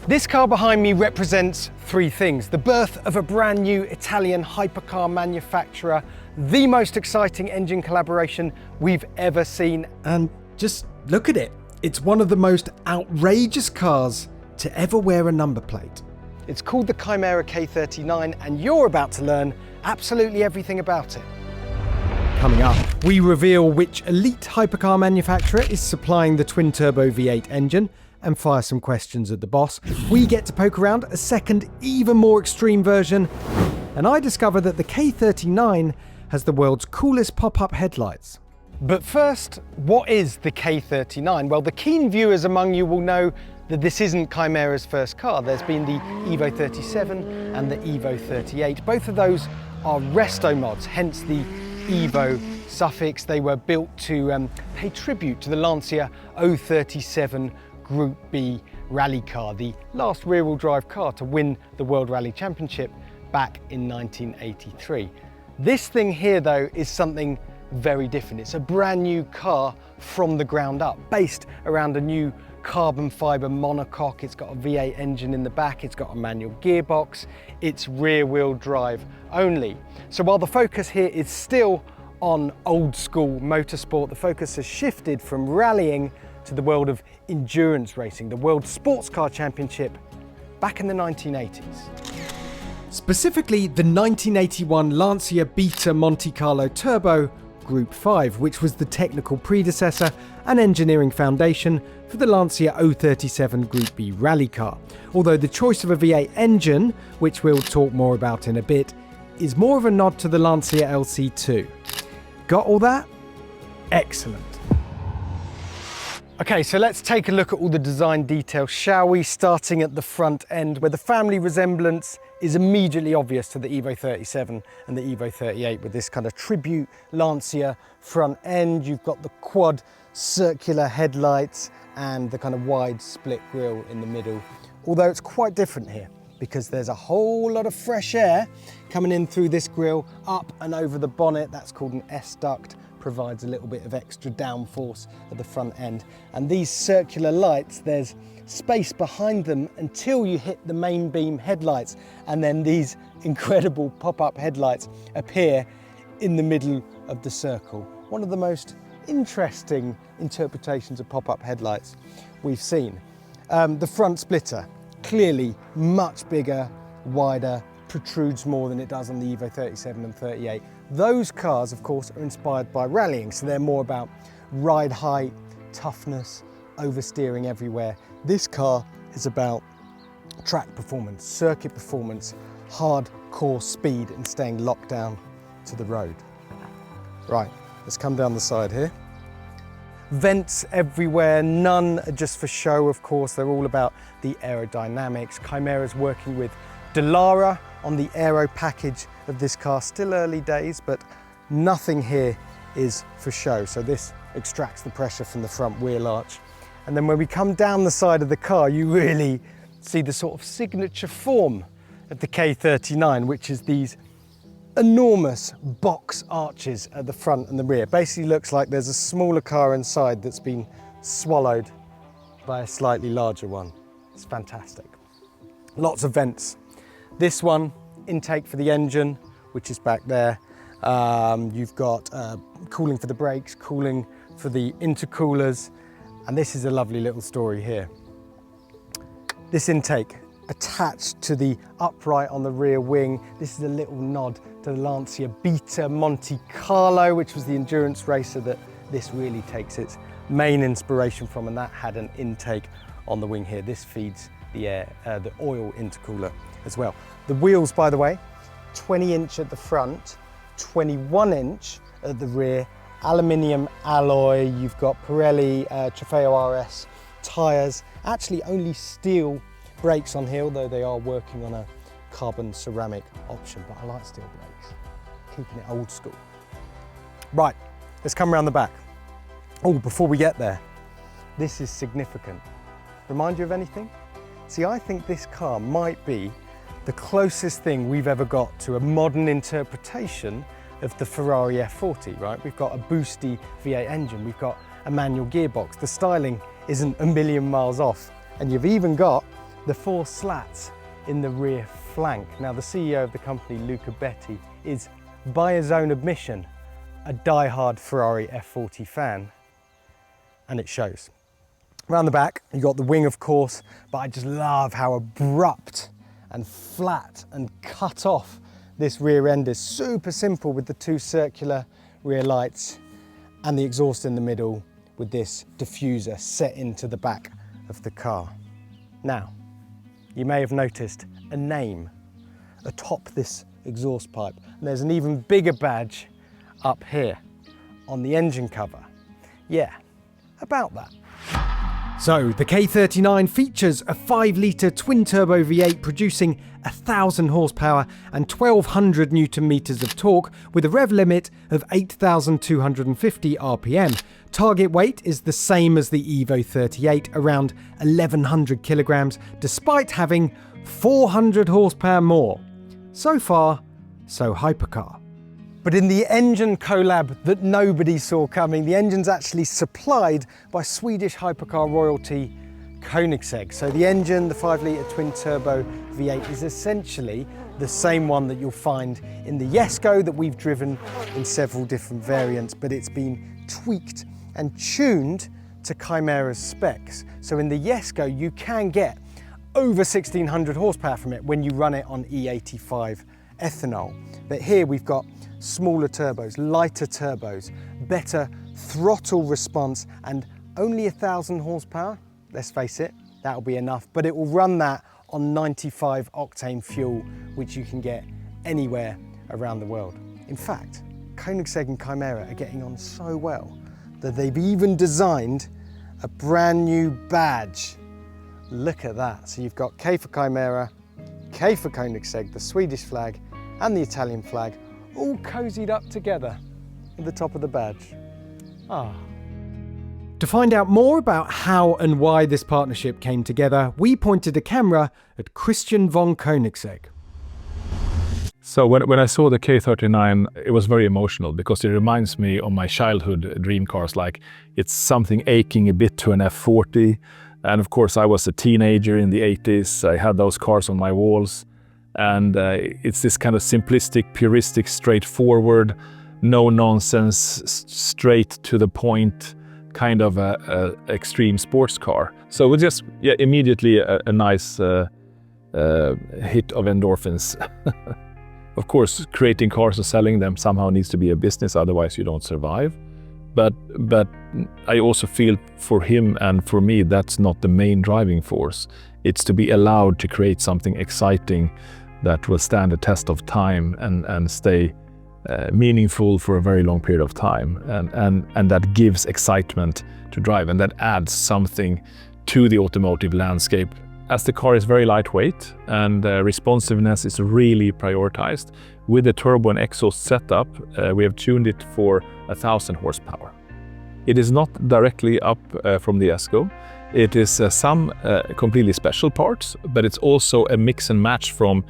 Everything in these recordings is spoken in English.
This car behind me represents three things: the birth of a brand new Italian hypercar manufacturer, the most exciting engine collaboration we've ever seen, and just look at it. It's one of the most outrageous cars to ever wear a number plate. It's called the Kimera K39, and you're about to learn absolutely everything about it. Coming up, we reveal which elite hypercar manufacturer is supplying the twin-turbo V8 engine and fire some questions at the boss. We get to poke around a second, even more extreme version, and I discover that the K39 has the world's coolest pop-up headlights. But first, what is the K39? Well, the keen viewers among you will know that this isn't Kimera's first car. There's been the Evo 37 and the Evo 38. Both of those are resto mods, hence the Evo suffix. They were built to pay tribute to the Lancia 037 Group B rally car, the last rear-wheel drive car to win the World Rally Championship back in 1983. This thing here, though, is something very different. It's a brand new car from the ground up, based around a new carbon fiber monocoque. It's got a V8 engine in the back, it's got a manual gearbox, it's rear-wheel drive only. So while the focus here is still on old school motorsport, the focus has shifted from rallying to the world of endurance racing, the World Sports Car Championship back in the 1980s. Specifically, the 1981 Lancia Beta Monte Carlo Turbo Group 5, which was the technical predecessor and engineering foundation for the Lancia 037 Group B rally car. Although the choice of a V8 engine, which we'll talk more about in a bit, is more of a nod to the Lancia LC2. Got all that? Excellent. Okay, so let's take a look at all the design details, shall we? Starting at the front end, where the family resemblance is immediately obvious to the Evo 37 and the Evo 38, with this kind of tribute Lancia front end. You've got the quad circular headlights and the kind of wide split grille in the middle. Although it's quite different here, because there's a whole lot of fresh air coming in through this grille, up and over the bonnet. That's called an S-duct. Provides a little bit of extra downforce at the front end. And these circular lights, there's space behind them until you hit the main beam headlights, and then these incredible pop-up headlights appear in the middle of the circle. One of the most interesting interpretations of pop-up headlights we've seen. The front splitter, clearly much bigger, wider, protrudes more than it does on the Evo 37 and 38. Those cars, of course, are inspired by rallying, so they're more about ride height, toughness, oversteering everywhere. This car is about track performance, circuit performance, hardcore speed, and staying locked down to the road. Right, let's come down the side here. Vents everywhere, none are just for show, of course. They're all about the aerodynamics. Kimera's working with Dallara on the aero package of this car. Still early days, but nothing here is for show. So this extracts the pressure from the front wheel arch. And then when we come down the side of the car, you really see the sort of signature form of the K39, which is these enormous box arches at the front and the rear. Basically looks like there's a smaller car inside that's been swallowed by a slightly larger one. It's fantastic. Lots of vents. This one, intake for the engine, which is back there. You've got cooling for the brakes, cooling for the intercoolers, and this is a lovely little story here. This intake attached to the upright on the rear wing. This is a little nod to the Lancia Beta Monte Carlo, which was the endurance racer that this really takes its main inspiration from, and that had an intake on the wing here. This feeds the air, the oil intercooler as well. The wheels, by the way, 20-inch at the front, 21-inch at the rear, aluminium alloy. You've got Pirelli Trofeo RS tyres. Actually only steel brakes on here, although they are working on a carbon ceramic option, but I like steel brakes, keeping it old school. Right, let's come around the back. Oh, before we get there, this is significant. Remind you of anything? See, I think this car might be the closest thing we've ever got to a modern interpretation of the Ferrari F40, right? We've got a boosty V8 engine, we've got a manual gearbox. The styling isn't a million miles off, and you've even got the 4 slats in the rear flank. Now, the CEO of the company, Luca Betti, is, by his own admission, a die-hard Ferrari F40 fan, and it shows. Around the back, you got the wing, of course, but I just love how abrupt and flat and cut off this rear end is. Super simple with the 2 circular rear lights and the exhaust in the middle with this diffuser set into the back of the car. Now, you may have noticed a name atop this exhaust pipe, and there's an even bigger badge up here on the engine cover. Yeah, about that. So, the K39 features a 5-litre twin-turbo V8 producing 1,000 horsepower and 1,200 Nm of torque with a rev limit of 8,250 RPM. Target weight is the same as the Evo 38, around 1,100 kilograms, despite having 400 horsepower more. So far, so Hypercar. But in the engine collab that nobody saw coming, the engine's actually supplied by Swedish hypercar royalty Koenigsegg. So the engine, the 5-litre twin-turbo V8, is essentially the same one that you'll find in the Jesko that we've driven in several different variants, but it's been tweaked and tuned to Kimera's specs. So in the Jesko, you can get over 1,600 horsepower from it when you run it on E85 ethanol. But here we've got smaller turbos, lighter turbos, better throttle response, and only 1,000 horsepower. Let's face it, that'll be enough, but it will run that on 95 octane fuel, which you can get anywhere around the world. In fact, Koenigsegg and Kimera are getting on so well that they've even designed a brand new badge. Look at that. So you've got K for Kimera, K for Koenigsegg, the Swedish flag, and the Italian flag, all cozied up together at the top of the badge. Ah. To find out more about how and why this partnership came together, we pointed a camera at Christian von Koenigsegg. So when I saw the K39, it was very emotional because it reminds me of my childhood dream cars. Like, it's something aching a bit to an F40. And of course, I was a teenager in the 80s. I had those cars on my walls. And it's this kind of simplistic, puristic, straightforward, no nonsense, straight to the point kind of a extreme sports car. So it was just immediately a nice hit of endorphins. Of course, creating cars and selling them somehow needs to be a business, otherwise you don't survive. But I also feel for him and for me, that's not the main driving force. It's to be allowed to create something exciting that will stand the test of time and stay meaningful for a very long period of time. And that gives excitement to drive, and that adds something to the automotive landscape. As the car is very lightweight and responsiveness is really prioritized, with the turbo and exhaust setup, we have tuned it for 1,000 horsepower. It is not directly up from the Jesko. It is some completely special parts, but it's also a mix and match from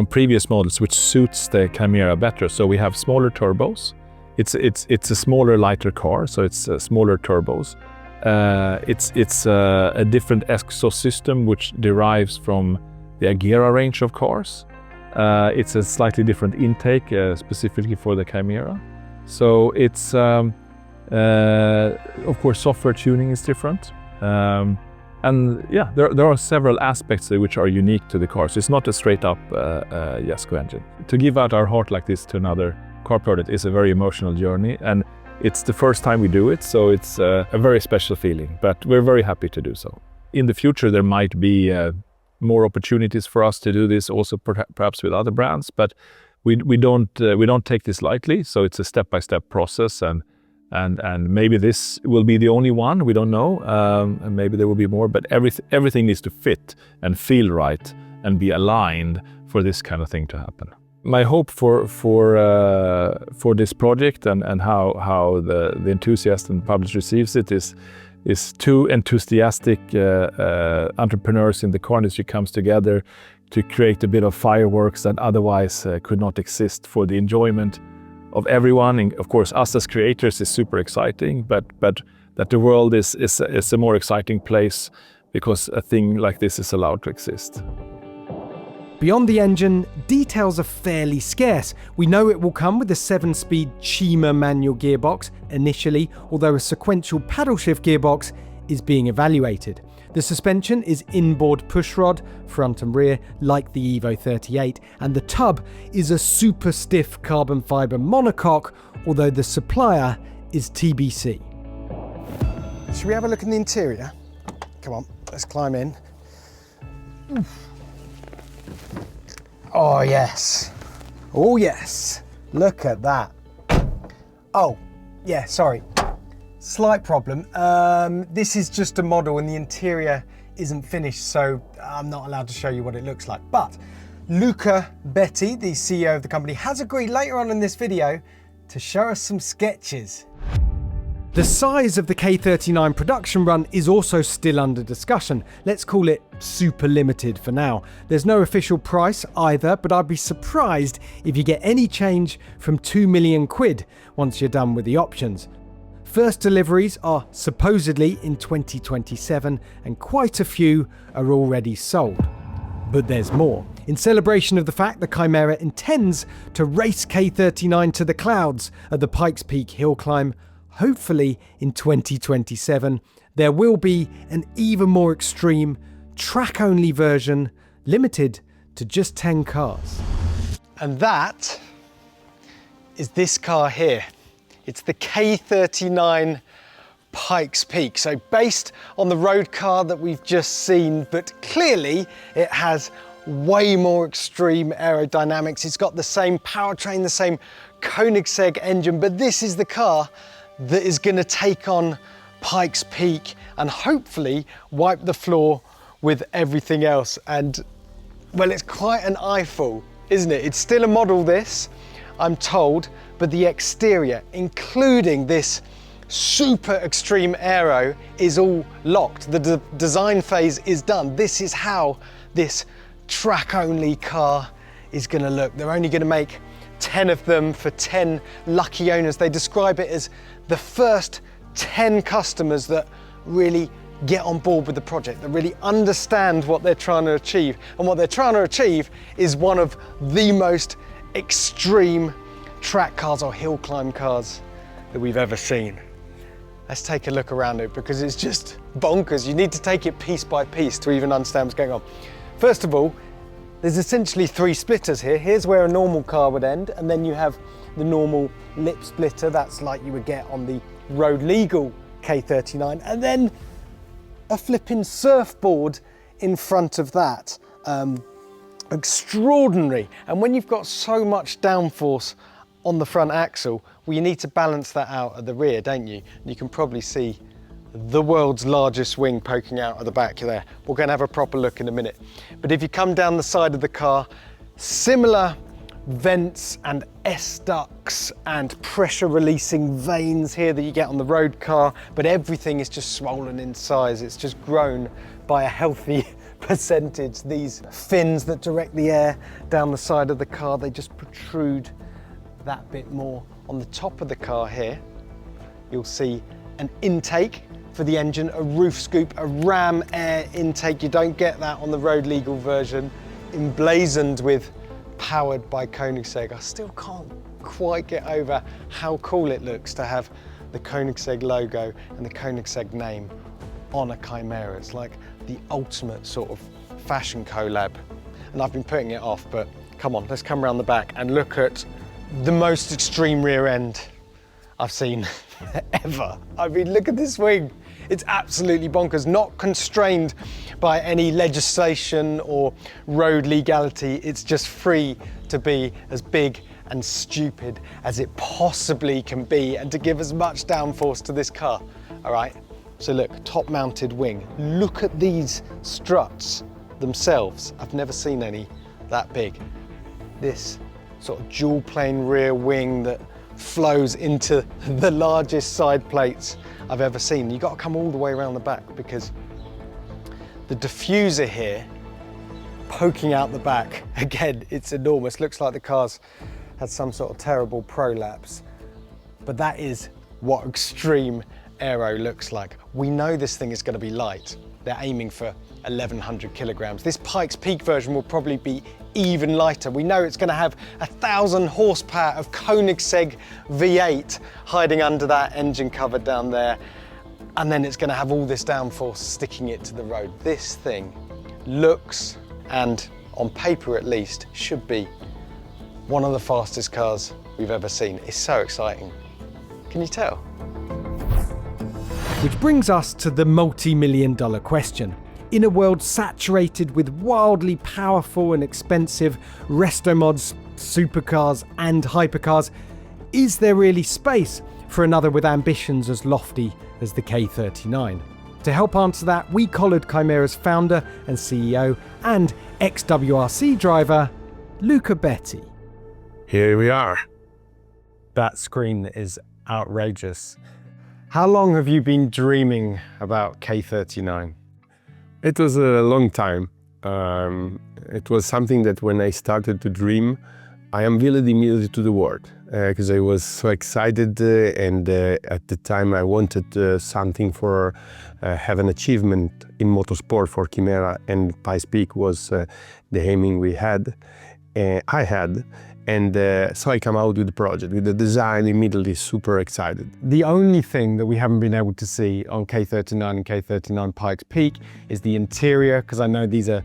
previous models, which suits the Kimera better. So we have smaller turbos. It's a smaller, lighter car, so it's smaller turbos. It's a different exhaust system, which derives from the Agera range of cars. It's a slightly different intake, specifically for the Kimera. So it's, of course, software tuning is different. And yeah, there are several aspects which are unique to the car. So it's not a straight up Jesko engine. To give out our heart like this to another car product is a very emotional journey, and it's the first time we do it, so it's a very special feeling, but we're very happy to do so. In the future, there might be more opportunities for us to do this also perhaps with other brands, but we don't take this lightly. So it's a step-by-step process, and maybe this will be the only one, we don't know, and maybe there will be more, but everything needs to fit and feel right and be aligned for this kind of thing to happen. My hope for this project and how the enthusiast and public receives it is two enthusiastic entrepreneurs in the car industry comes together to create a bit of fireworks that otherwise could not exist for the enjoyment of everyone. And of course, us as creators is super exciting, but that the world is a more exciting place because a thing like this is allowed to exist. Beyond the engine, details are fairly scarce. We know it will come with a 7-speed Kimera manual gearbox initially, although a sequential paddle shift gearbox is being evaluated. The suspension is inboard pushrod, front and rear, like the Evo 38, and the tub is a super stiff carbon fibre monocoque, although the supplier is TBC. Should we have a look in the interior? Come on, let's climb in. Oh yes, oh yes, look at that. Oh, yeah, sorry, slight problem. This is just a model and the interior isn't finished, so I'm not allowed to show you what it looks like. But Luca Betti, the CEO of the company, has agreed later on in this video to show us some sketches. The size of the K39 production run is also still under discussion. Let's call it super limited for now. There's no official price either, but I'd be surprised if you get any change from 2 million quid once you're done with the options. First deliveries are supposedly in 2027 and quite a few are already sold. But there's more. In celebration of the fact the Kimera intends to race K39 to the clouds at the Pikes Peak hill climb, hopefully in 2027, there will be an even more extreme, track-only version, limited to just 10 cars. And that is this car here. It's the K39 Pikes Peak. So based on the road car that we've just seen, but clearly it has way more extreme aerodynamics. It's got the same powertrain, the same Koenigsegg engine, but this is the car that is going to take on Pikes Peak and hopefully wipe the floor with everything else. And well, it's quite an eyeful, isn't it? It's still a model, this, I'm told, but the exterior, including this super extreme aero, is all locked. The design phase is done. This is how this track-only car is going to look. They're only going to make 10 of them for 10 lucky owners. They describe it as the first 10 customers that really get on board with the project, that really understand what they're trying to achieve. And what they're trying to achieve is one of the most extreme track cars or hill climb cars that we've ever seen. Let's take a look around it because it's just bonkers. You need to take it piece by piece to even understand what's going on. First of all, there's essentially 3 splitters here. Here's where a normal car would end, and then you have the normal lip splitter, that's like you would get on the road legal K39, and then a flipping surfboard in front of that. Extraordinary. And when you've got so much downforce on the front axle, well, you need to balance that out at the rear, don't you? And you can probably see the world's largest wing poking out of the back there. We're going to have a proper look in a minute. But if you come down the side of the car, similar vents and S-ducts and pressure releasing vanes here that you get on the road car, but everything is just swollen in size. It's just grown by a healthy percentage. These fins that direct the air down the side of the car, they just protrude that bit more. On the top of the car here, you'll see an intake for the engine, a roof scoop, a ram air intake. You don't get that on the road legal version, emblazoned with powered by Koenigsegg. I still can't quite get over how cool it looks to have the Koenigsegg logo and the Koenigsegg name on a Kimera. It's like the ultimate sort of fashion collab. And I've been putting it off, but come on, let's come around the back and look at the most extreme rear end I've seen ever. I mean, look at this wing. It's absolutely bonkers, not constrained by any legislation or road legality. It's just free to be as big and stupid as it possibly can be and to give as much downforce to this car, all right? So look, top mounted wing. Look at these struts themselves. I've never seen any that big. This sort of dual plane rear wing that flows into the largest side plates I've ever seen. You've got to come all the way around the back because the diffuser here poking out the back, again, it's enormous. Looks like the car's had some sort of terrible prolapse, but that is what extreme aero looks like. We know this thing is going to be light. they're aiming for 1,100 kilograms. This Pikes Peak version will probably be even lighter. We know it's going to have 1,000 horsepower of Koenigsegg V8 hiding under that engine cover down there. And then it's going to have all this downforce sticking it to the road. This thing looks, and on paper at least, should be one of the fastest cars we've ever seen. It's so exciting. Can you tell? Which brings us to the multi-million-dollar question. In a world saturated with wildly powerful and expensive resto mods, supercars and hypercars, is there really space for another with ambitions as lofty as the K39? To help answer that, we collared Kimera's founder and CEO and ex-WRC driver, Luca Betti. Here we are. That screen is outrageous. How long have you been dreaming about K39? It was a long time. It was something that when I started to dream, I unveiled immediately to the world because I was so excited and at the time I wanted something for have an achievement in motorsport for Kimera, and Pikes Peak was the aiming we had. I had. And so I come out with the project, with the design, immediately super excited. The only thing that we haven't been able to see on K39 and K39 Pikes Peak is the interior, because I know these are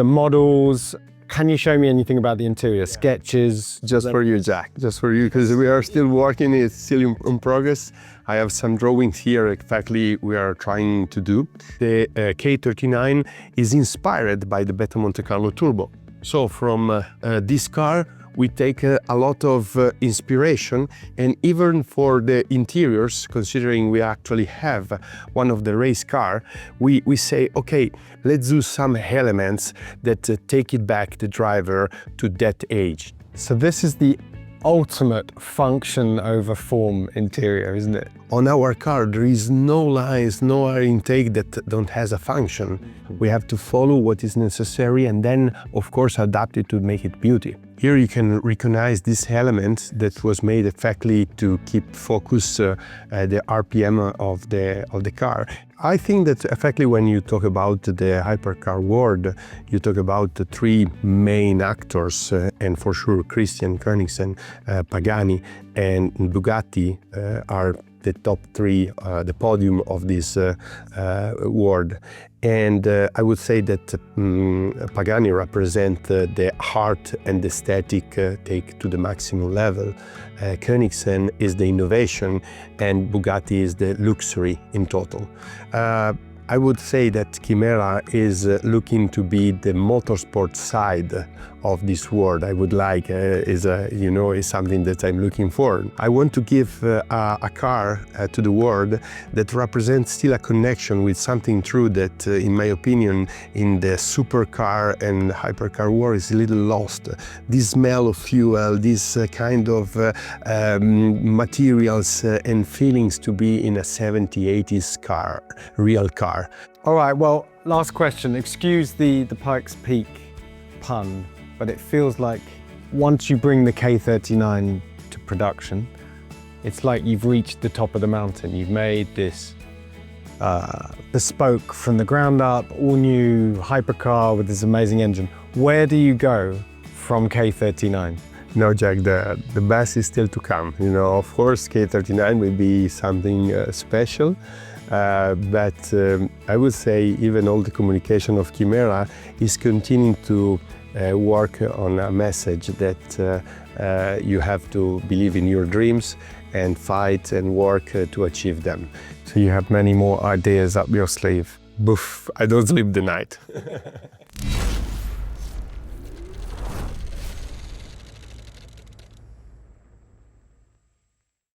models. Can you show me anything about the interior? Sketches? Just for you, Jack, just for you, because we are still working, it's still in progress. I have some drawings here, exactly we are trying to do. The K39 is inspired by the Beta Monte Carlo Turbo. So from this car, we take a lot of inspiration, and even for the interiors, considering we actually have one of the race car, we say, okay, let's do some elements that take it back the driver to that age. So this is the ultimate function over form interior, isn't it? On our car, there is no lines, no air intake that don't has a function. We have to follow what is necessary and then, of course, adapt it to make it beauty. Here you can recognize this element that was made effectively to keep focus the RPM of the car. I think that effectively when you talk about the hypercar world, you talk about the three main actors, and for sure Christian, Koenigsegg, Pagani and Bugatti are the top three, the podium of this world. And I would say that Pagani represent the art and the aesthetic take to the maximum level. Koenigsegg is the innovation and Bugatti is the luxury in total. I would say that Kimera is looking to be the motorsport side of this world. I would like is something that I'm looking for. I want to give a car to the world that represents still a connection with something true that, in my opinion, in the supercar and hypercar world is a little lost. This smell of fuel, this kind of materials and feelings to be in a 70s, 80s car, real car. All right, well, last question. Excuse the Pikes Peak pun, but it feels like once you bring the K39 to production, it's like you've reached the top of the mountain. You've made this bespoke from the ground up, all new hypercar with this amazing engine. Where do you go from K39? No, Jack, the best is still to come. You know, of course, K39 will be something special. But I would say even all the communication of Kimera is continuing to work on a message that you have to believe in your dreams and fight and work to achieve them. So you have many more ideas up your sleeve. Boof, I don't sleep the night.